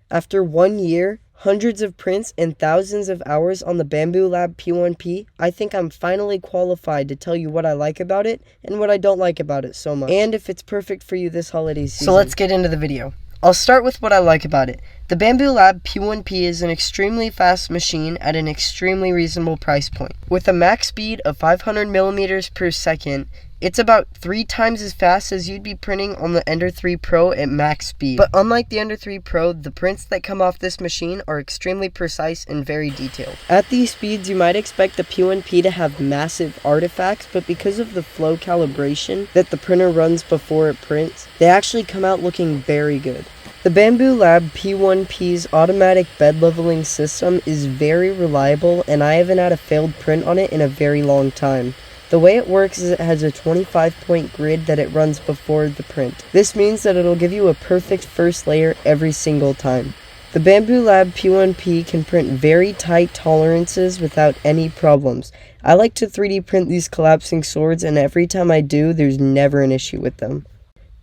After 1 year, hundreds of prints, and thousands of hours on the Bambu Lab P1P, I think I'm finally qualified to tell you what I like about it and what I don't like about it so much, and if it's perfect for you this holiday season. So let's get into the video. I'll start with what I like about it. The Bambu Lab P1P is an extremely fast machine at an extremely reasonable price point. With a max speed of 500 millimeters per second, it's about 3 times as fast as you'd be printing on the Ender 3 Pro at max speed. But unlike the Ender 3 Pro, the prints that come off this machine are extremely precise and very detailed. At these speeds, you might expect the P1P to have massive artifacts, but because of the flow calibration that the printer runs before it prints, they actually come out looking very good. The Bambu Lab P1P's automatic bed leveling system is very reliable, and I haven't had a failed print on it in a very long time. The way it works is it has a 25-point grid that it runs before the print. This means that it'll give you a perfect first layer every single time. The Bambu Lab P1P can print very tight tolerances without any problems. I like to 3D print these collapsing swords, and every time I do, there's never an issue with them.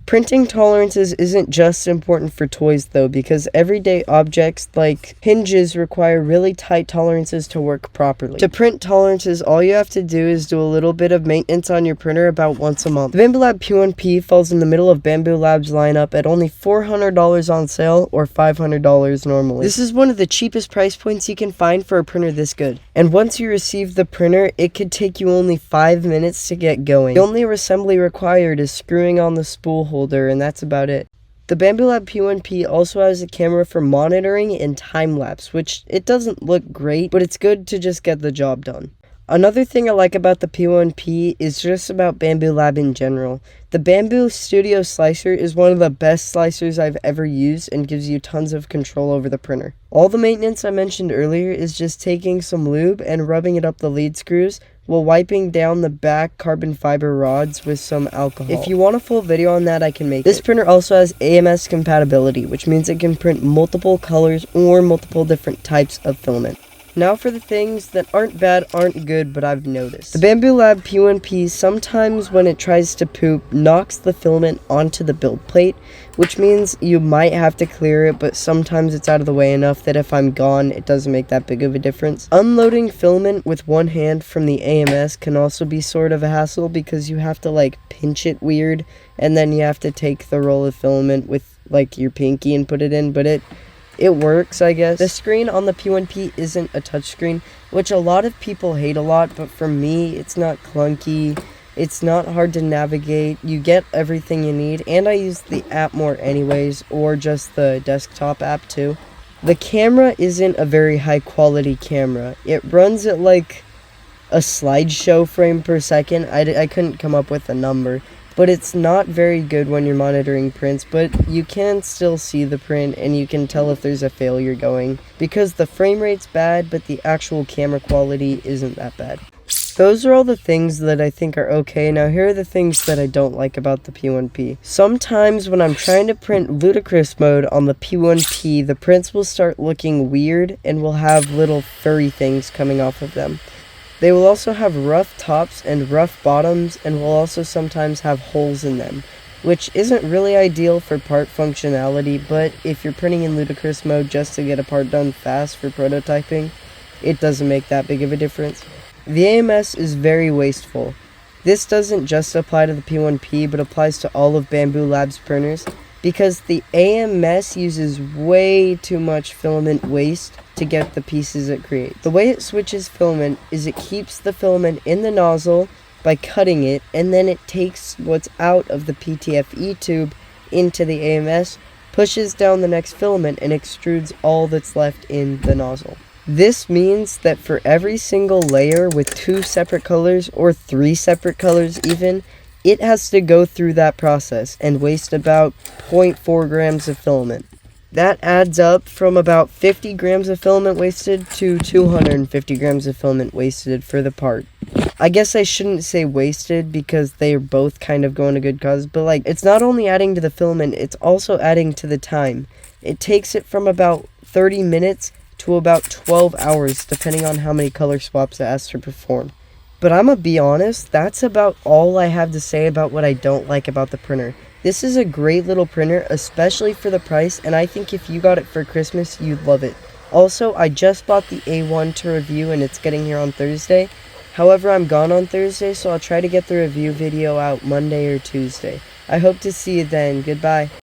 Printing tolerances isn't just important for toys though, because everyday objects like hinges require really tight tolerances to work properly. To print tolerances, all you have to do is do a little bit of maintenance on your printer about once a month. The Bambu Lab P1P falls in the middle of Bambu Lab's lineup at only $400 on sale or $500 normally. This is one of the cheapest price points you can find for a printer this good. And once you receive the printer, it could take you only 5 minutes to get going. The only assembly required is screwing on the spool holder, and that's about it. The Bambu Lab P1P also has a camera for monitoring and time-lapse, which it doesn't look great, but it's good to just get the job done. Another thing I like about the P1P is just about Bambu Lab in general. The Bambu Studio Slicer is one of the best slicers I've ever used and gives you tons of control over the printer. All the maintenance I mentioned earlier is just taking some lube and rubbing it up the lead screws while wiping down the back carbon fiber rods with some alcohol. If you want a full video on that, I can make it. This printer also has AMS compatibility, which means it can print multiple colors or multiple different types of filament. Now for the things that aren't bad, aren't good, but I've noticed. The Bambu Lab P1P sometimes when it tries to poop knocks the filament onto the build plate, which means you might have to clear it, but sometimes it's out of the way enough that if I'm gone, it doesn't make that big of a difference. Unloading filament with one hand from the AMS can also be sort of a hassle because you have to like pinch it weird, and then you have to take the roll of filament with like your pinky and put it in, but it works, I guess. The screen on the P1P isn't a touchscreen, which a lot of people hate a lot, but for me, it's not clunky, it's not hard to navigate, you get everything you need, and I use the app more anyways, or just the desktop app too. The camera isn't a very high quality camera. It runs at like a slideshow frame per second. I couldn't come up with a number. But it's not very good when you're monitoring prints, but you can still see the print and you can tell if there's a failure going, because the frame rate's bad, but the actual camera quality isn't that bad. Those are all the things that I think are okay. Now here are the things that I don't like about the P1P. Sometimes when I'm trying to print ludicrous mode on the P1P, the prints will start looking weird and will have little furry things coming off of them. They will also have rough tops and rough bottoms, and will also sometimes have holes in them, which isn't really ideal for part functionality, but if you're printing in ludicrous mode just to get a part done fast for prototyping, it doesn't make that big of a difference. The AMS is very wasteful. This doesn't just apply to the P1P, but applies to all of Bambu Lab's printers, because the AMS uses way too much filament waste to get the pieces it creates. The way it switches filament is it keeps the filament in the nozzle by cutting it, and then it takes what's out of the PTFE tube into the AMS, pushes down the next filament, and extrudes all that's left in the nozzle. This means that for every single layer with 2 separate colors, or 3 separate colors even, it has to go through that process and waste about 0.4 grams of filament. That adds up from about 50 grams of filament wasted to 250 grams of filament wasted for the part. I guess I shouldn't say wasted because they are both kind of going to good cause, but like, it's not only adding to the filament, it's also adding to the time. It takes it from about 30 minutes to about 12 hours, depending on how many color swaps it has to perform. But I'm gonna be honest, that's about all I have to say about what I don't like about the printer. This is a great little printer, especially for the price, and I think if you got it for Christmas, you'd love it. Also, I just bought the A1 to review and it's getting here on Thursday. However, I'm gone on Thursday, so I'll try to get the review video out Monday or Tuesday. I hope to see you then. Goodbye.